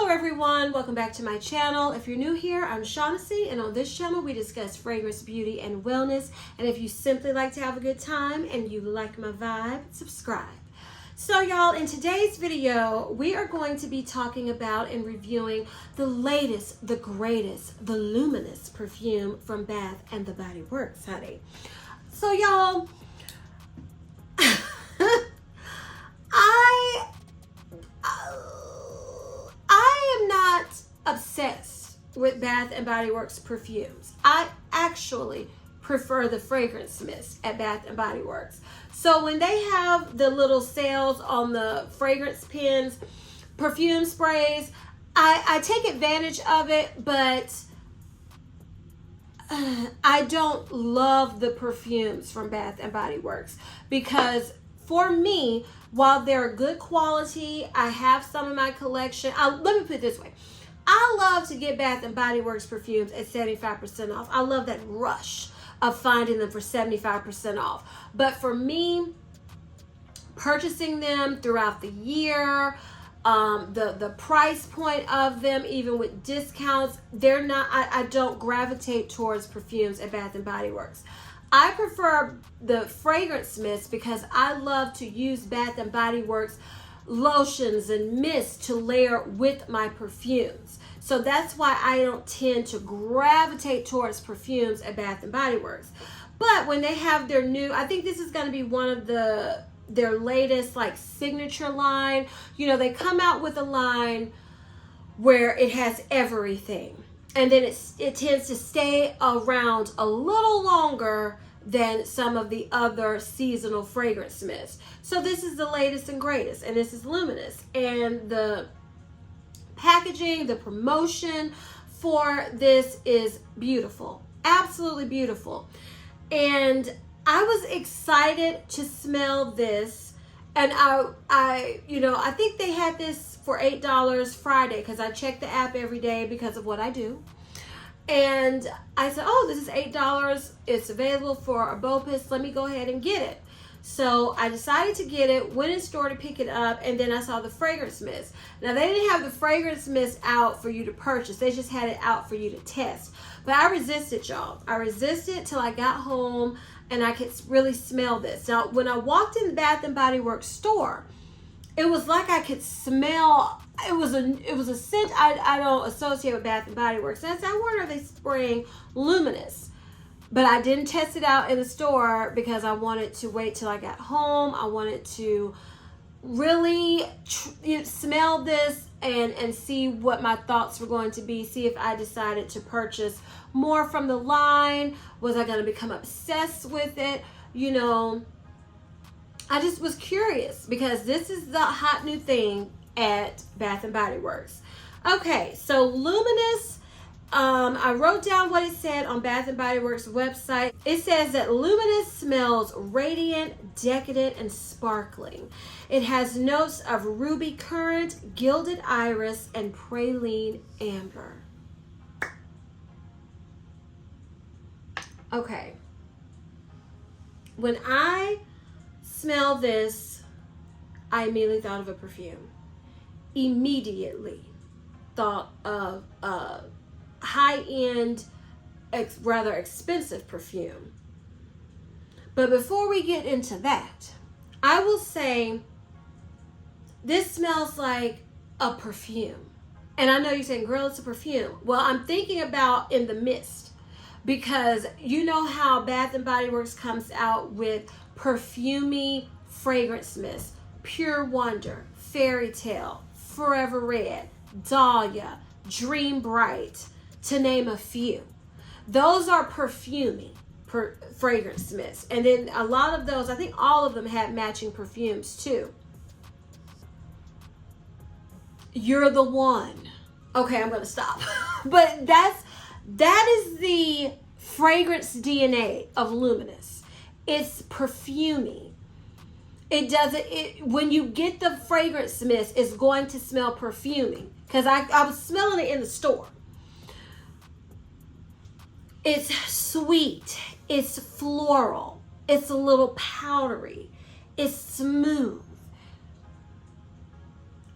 Hello everyone, welcome back to my channel. If you're new here, I'm Shaughnessy, and on this channel we discuss fragrance, beauty, and wellness. And if you simply like to have a good time and you like my vibe, subscribe. So y'all, in today's video, we are going to be talking about and reviewing the latest, the greatest, the Luminous perfume from Bath and Body Works, honey. So y'all, I am not obsessed with Bath and Body Works perfumes. I actually prefer the fragrance mist at Bath and Body Works. So when they have the little sales on the fragrance pens, perfume sprays, I take advantage of it, but I don't love the perfumes from Bath and Body Works because for me, while they're good quality, I have some in my collection. Let me put it this way. I love to get Bath and Body Works perfumes at 75% off. I love that rush of finding them for 75% off. But for me, purchasing them throughout the year, the price point of them, even with discounts, they're not, I don't gravitate towards perfumes at Bath and Body Works. I prefer the fragrance mist because I love to use Bath and Body Works lotions and mists to layer with my perfumes. So that's why I don't tend to gravitate towards perfumes at Bath and Body Works. But when they have their new, I think this is going to be one of their latest like signature line. You know, they come out with a line where it has everything. And then it tends to stay around a little longer than some of the other seasonal fragrance mists. So this is the latest and greatest, and this is Luminous. And the packaging, the promotion for this is beautiful, absolutely beautiful. And I was excited to smell this, and I think they had this for $8 Friday because I check the app every day because of what I do. And I said, oh, this is $8. It's available for a BOPUS. Let me go ahead and get it. So I decided to get it, went in store to pick it up, and then I saw the fragrance mist. Now, they didn't have the fragrance mist out for you to purchase. They just had it out for you to test. But I resisted, y'all. I resisted till I got home and I could really smell this. Now, when I walked in the Bath and Body Works store, it was like I could smell. It was a scent I don't associate with Bath and Body Works. And I said, I wonder if they spraying Luminous. But I didn't test it out in the store because I wanted to wait till I got home. I wanted to really smell this and see what my thoughts were going to be. See if I decided to purchase more from the line. Was I going to become obsessed with it? You know, I just was curious because this is the hot new thing at Bath and Body Works. Okay, so Luminous, I wrote down what it said on Bath and Body Works website. It says that Luminous smells radiant, decadent, and sparkling. It has notes of ruby currant, gilded iris, and praline amber. Okay. When I smell this, I immediately thought of a perfume. Immediately thought of a high-end, rather expensive perfume. But before we get into that, I will say this smells like a perfume. And I know you're saying, girl, it's a perfume. Well, I'm thinking about in the mist, because you know how Bath and Body Works comes out with perfumey fragrance mist, Pure Wonder, Fairy Tale, Forever Red, Dahlia, Dream Bright, to name a few. Those are perfumey fragrance mists. And then a lot of those, I think all of them had matching perfumes too. You're the one. Okay, I'm gonna stop. But that is the fragrance DNA of Luminous. It's perfumey. When you get the fragrance mist, it's going to smell perfuming. Because I was smelling it in the store. It's sweet. It's floral. It's a little powdery. It's smooth.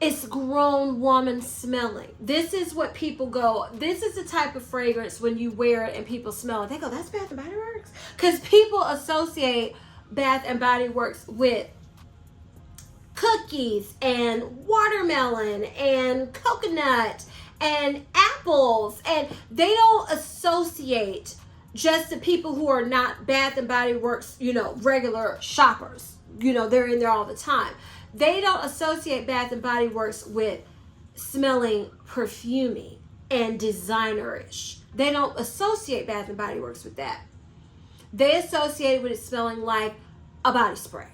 It's grown woman smelling. This is what people go, this is the type of fragrance when you wear it and people smell it. They go, that's Bath and Body Works? Because people associate Bath and Body Works with cookies and watermelon and coconut and apples. And they don't associate just the people who are not Bath and Body Works, regular shoppers. They're in there all the time. They don't associate Bath and Body Works with smelling perfumey and designerish. They don't associate Bath and Body Works with that. They associate it with it smelling like a body spray,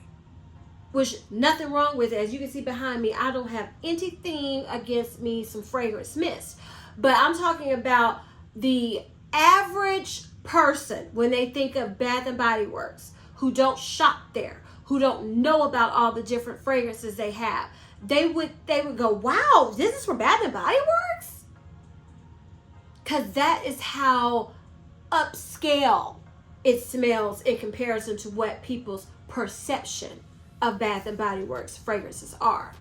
which nothing wrong with it. As you can see behind me, I don't have anything against me some fragrance mist, but I'm talking about the average person when they think of Bath and Body Works, who don't shop there, who don't know about all the different fragrances they have. They would go, wow, this is from Bath and Body Works? Because that is how upscale it smells in comparison to what people's perception of Bath and Body Works fragrances are.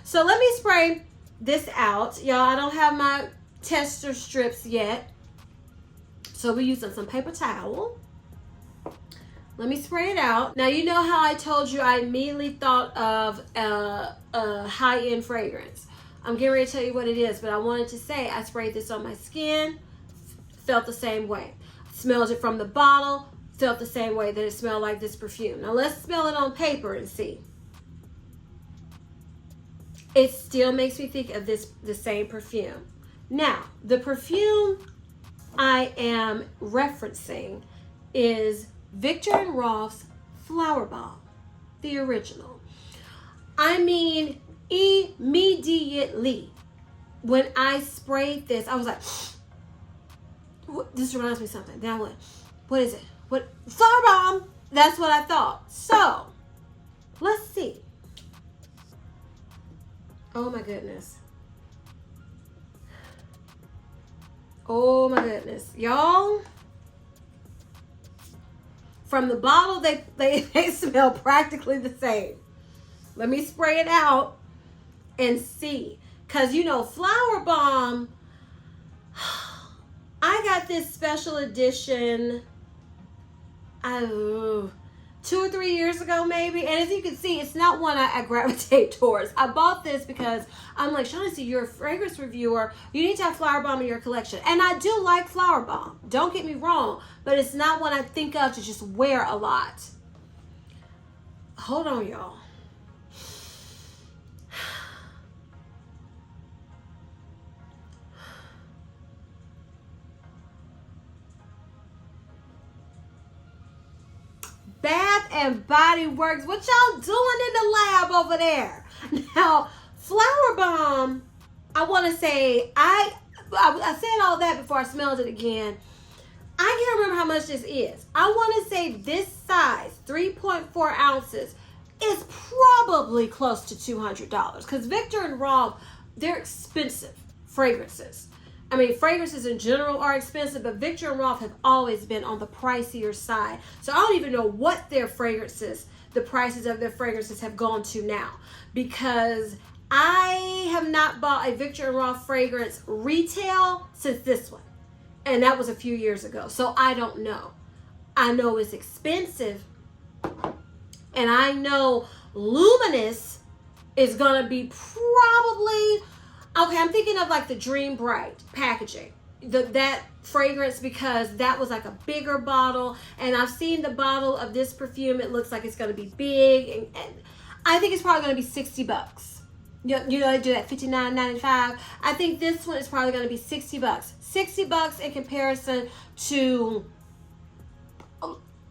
So let me spray this out. Y'all, I don't have my tester strips yet, so we're using some paper towel. Let me spray it out. Now, you know how I told you I immediately thought of a high-end fragrance. I'm getting ready to tell you what it is, but I wanted to say I sprayed this on my skin, felt the same way. Smelled it from the bottle, felt the same way that it smelled like this perfume. Now, let's smell it on paper and see. It still makes me think of the same perfume. Now, the perfume I am referencing is Viktor and Rolf's Flower Bomb, the original. I mean, immediately when I sprayed this, I was like, this reminds me of something. Then I went, what is it? What? Flower Bomb! That's what I thought. So, let's see. Oh my goodness. Oh my goodness. Y'all, from the bottle, they smell practically the same. Let me spray it out and see. Because, Flower Bomb, I got this special edition 2 or 3 years ago maybe, and as you can see, it's not one I gravitate towards. I bought this because I'm like, Shaughnessy, you're a fragrance reviewer, you need to have Flower Bomb in your collection. And I do like Flower Bomb, don't get me wrong, but it's not one I think of to just wear a lot. Hold on, y'all. Bath and Body Works. What y'all doing in the lab over there? Now, Flower Bomb, I want to say, I said all that before I smelled it again. I can't remember how much this is. I want to say this size, 3.4 ounces, is probably close to $200. Because Viktor and Rolf, they're expensive fragrances. I mean, fragrances in general are expensive, but Viktor and Rolf have always been on the pricier side. So I don't even know what their fragrances, the prices of their fragrances have gone to now, because I have not bought a Viktor and Rolf fragrance retail since this one. And that was a few years ago. So I don't know. I know it's expensive. And I know Luminous is going to be probably... Okay, I'm thinking of like the Dream Bright packaging, that fragrance, because that was like a bigger bottle, and I've seen the bottle of this perfume. It looks like it's going to be big, and I think it's probably going to be $60. They do that $59.95. I think this one is probably going to be $60. $60 in comparison to,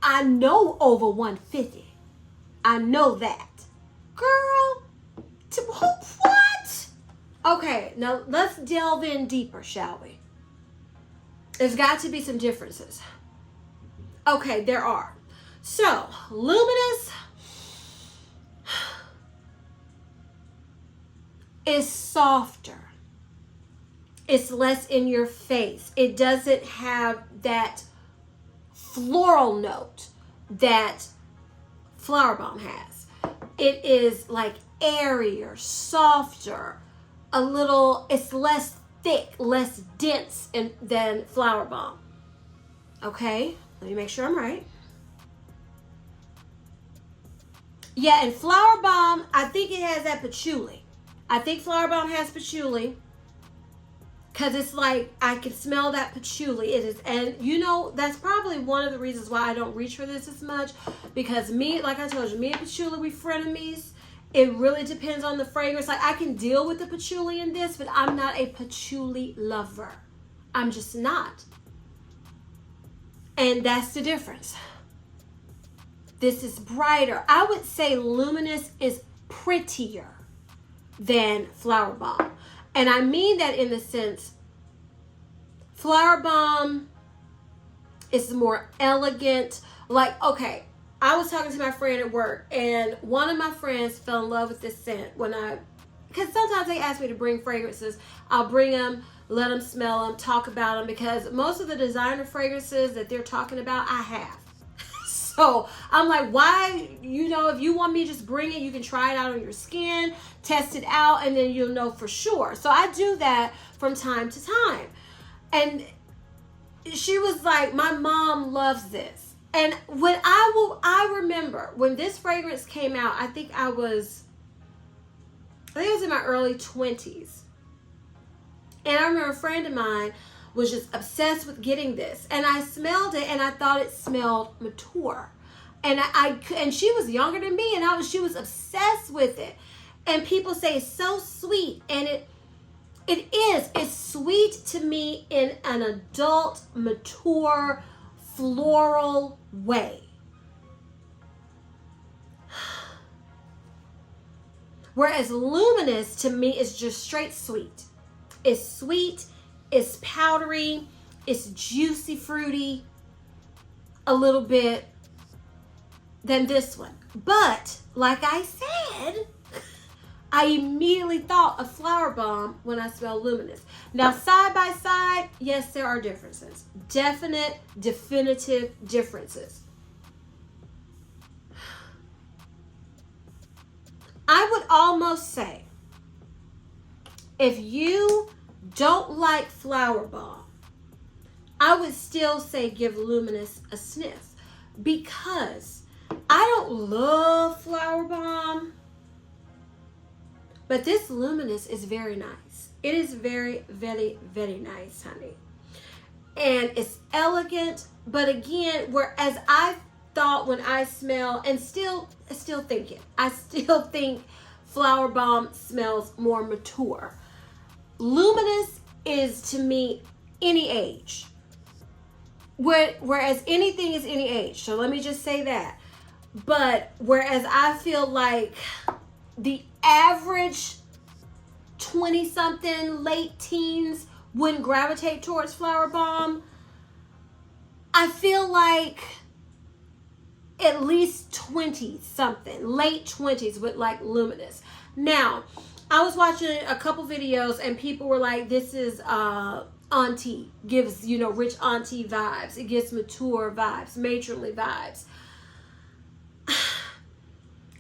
I know, over $150. I know that, girl. What? Okay, now let's delve in deeper, shall we? There's got to be some differences. Okay, there are. So, Luminous is softer. It's less in your face. It doesn't have that floral note that Flower Bomb has. It is like airier, softer, it's less thick, less dense than Flower Bomb. Okay, let me make sure I'm right. Yeah, and Flower Bomb, I think it has that patchouli. I think Flower Bomb has patchouli. Because it's like, I can smell that patchouli. It is, and you know, that's probably one of the reasons why I don't reach for this as much. Because me, like I told you, me and patchouli, we frenemies. It really depends on the fragrance. Like, I can deal with the patchouli in this, but I'm not a patchouli lover. I'm just not. And that's the difference. This is brighter. I would say Luminous is prettier than Flower Bomb. And I mean that in the sense, Flower Bomb is more elegant. Like, okay, I was talking to my friend at work, and one of my friends fell in love with this scent because sometimes they ask me to bring fragrances. I'll bring them, let them smell them, talk about them, because most of the designer fragrances that they're talking about, I have. So I'm like, why, you know, if you want me to just bring it, you can try it out on your skin, test it out, and then you'll know for sure. So I do that from time to time. And she was like, my mom loves this. And when I remember when this fragrance came out, I think it was in my early 20s. And I remember a friend of mine was just obsessed with getting this, and I smelled it and I thought it smelled mature, and she was younger than me, and she was obsessed with it. And people say it's so sweet, and it's sweet to me in an adult, mature, floral way. Whereas Luminous to me is just straight sweet. It's sweet. It's powdery, it's juicy, fruity, a little bit than this one. But, like I said, I immediately thought of Flower Bomb when I smelled Luminous. Now, side by side, yes, there are differences. Definitive differences. I would almost say, if you don't like Flower Bomb, I would still say give Luminous a sniff, because I don't love Flower Bomb, but this Luminous is very nice. It is very, very, very nice, honey. And it's elegant, but again, whereas I thought when I smell, and still think it, I still think Flower Bomb smells more mature. Luminous is, to me, any age. Whereas anything is any age. So let me just say that. But whereas I feel like the average 20-something, late teens wouldn't gravitate towards Flower Bomb, I feel like at least 20-something, late 20s would like Luminous. Now, I was watching a couple videos and people were like, this is auntie, gives, you know, rich auntie vibes. It gives mature vibes, matronly vibes.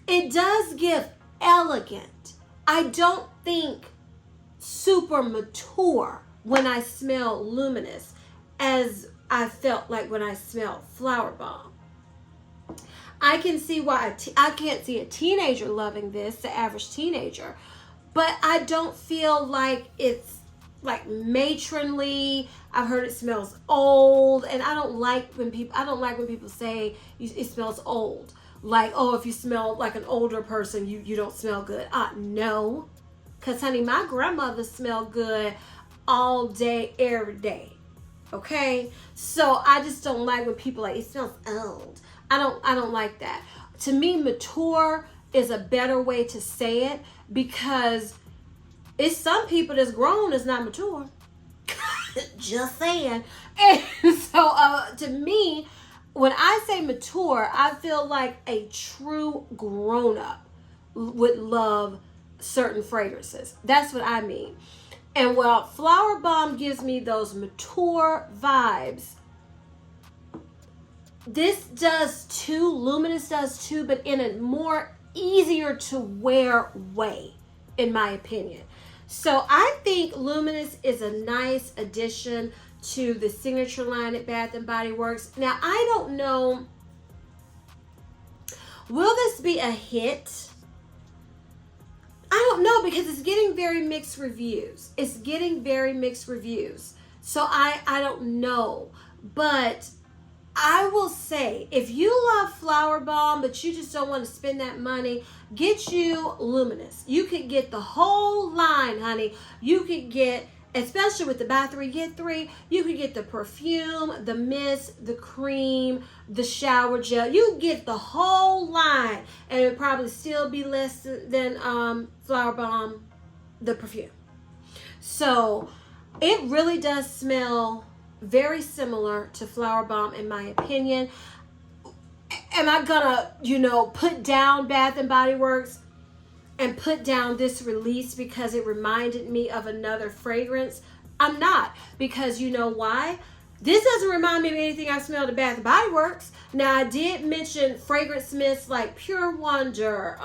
It does give elegant. I don't think super mature when I smell Luminous as I felt like when I smelled Flower Bomb. I can see why I can't see a teenager loving this, the average teenager. But I don't feel like it's like matronly. I've heard it smells old, and I don't like when people say it smells old. Like, oh, if you smell like an older person, you don't smell good. No, because honey, my grandmother smelled good all day, every day. Okay, so I just don't like when people like it smells old. I don't like that. To me, mature is a better way to say it, because it's some people that's grown that's not mature. Just saying. And so to me, when I say mature, I feel like a true grown-up would love certain fragrances. That's what I mean. And while Flower Bomb gives me those mature vibes, this does too, Luminous does too, but in a more easier to wear way, in my opinion. So I think Luminous is a nice addition to the signature line at Bath and Body Works. Now, I don't know, will this be a hit? I don't know, because it's getting very mixed reviews. It's getting very mixed reviews. So I don't know. But I will say, if you love Flower Bomb, but you just don't want to spend that money, get you Luminous. You could get the whole line, honey. You could get, especially with the buy three, get three, you could get the perfume, the mist, the cream, the shower gel. You get the whole line, and it would probably still be less than Flower Bomb, the perfume. So it really does smell very similar to Flower Bomb, in my opinion. Am I gonna, put down Bath and Body Works and put down this release because it reminded me of another fragrance? I'm not, because you know why? This doesn't remind me of anything I smelled at Bath and Body Works. Now, I did mention fragrance mists like Pure Wonder.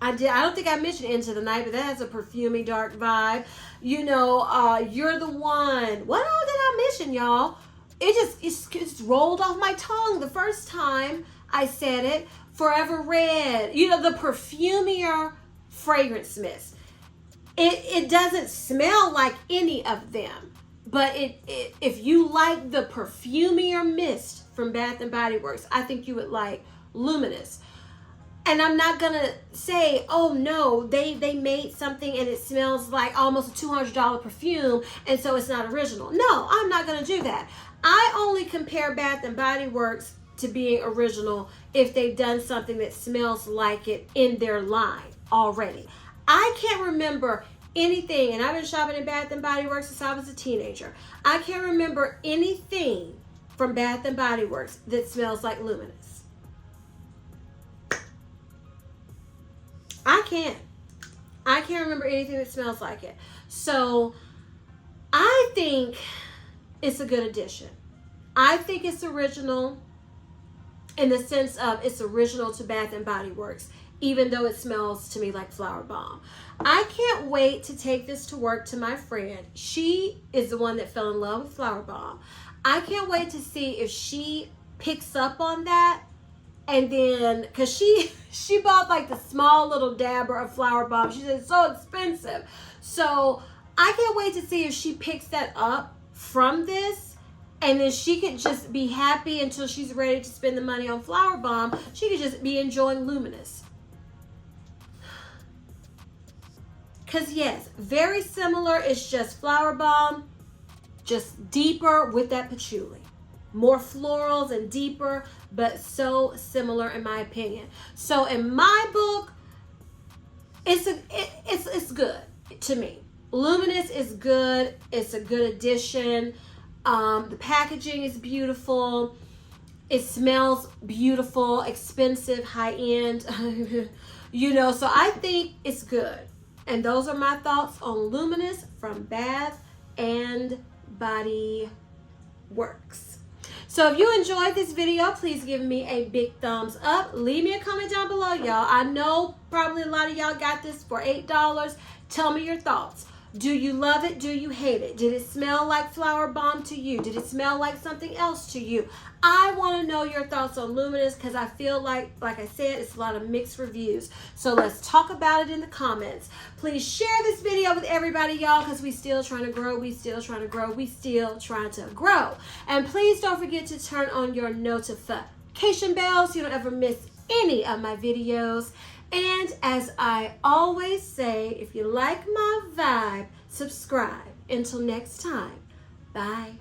I don't think I mentioned Into the Night, but that has a perfumey dark vibe. You're the One. What all did I mention, y'all? It just rolled off my tongue the first time I said it. Forever Red. The perfumier fragrance mist. It doesn't smell like any of them, but if you like the perfumier mist from Bath and Body Works, I think you would like Luminous. And I'm not going to say, oh no, they made something and it smells like almost a $200 perfume and so it's not original. No, I'm not going to do that. I only compare Bath and Body Works to being original if they've done something that smells like it in their line already. I can't remember anything, and I've been shopping at Bath and Body Works since I was a teenager. I can't remember anything from Bath and Body Works that smells like Luminous. I can't remember anything that smells like it. So I think it's a good addition. I think it's original in the sense of it's original to Bath and Body Works, even though it smells to me like Flower Bomb. I can't wait to take this to work to my friend. She is the one that fell in love with Flower Bomb. I can't wait to see if she picks up on that. And then, because she bought like the small little dabber of Flower Bomb. She said it's so expensive. So I can't wait to see if she picks that up from this. And then she could just be happy until she's ready to spend the money on Flower Bomb. She could just be enjoying Luminous. Because yes, very similar. It's just Flower Bomb, just deeper with that patchouli. More florals and deeper, but so similar in my opinion. So in my book, it's good to me. Luminous is good. It's a good addition. The packaging is beautiful. It smells beautiful, expensive, high end. So I think it's good. And those are my thoughts on Luminous from Bath and Body Works. So if you enjoyed this video, please give me a big thumbs up. Leave me a comment down below, y'all. I know probably a lot of y'all got this for $8. Tell me your thoughts. Do you love it? Do you hate it? Did it smell like Flower Bomb to you? Did it smell like something else to you? I want to know your thoughts on Luminous because I feel like I said, it's a lot of mixed reviews. So let's talk about it in the comments. Please share this video with everybody, y'all, because we still trying to grow. We still trying to grow. We still trying to grow. And please don't forget to turn on your notification bell so you don't ever miss any of my videos. And as I always say, if you like my vibe, subscribe. Until next time, bye.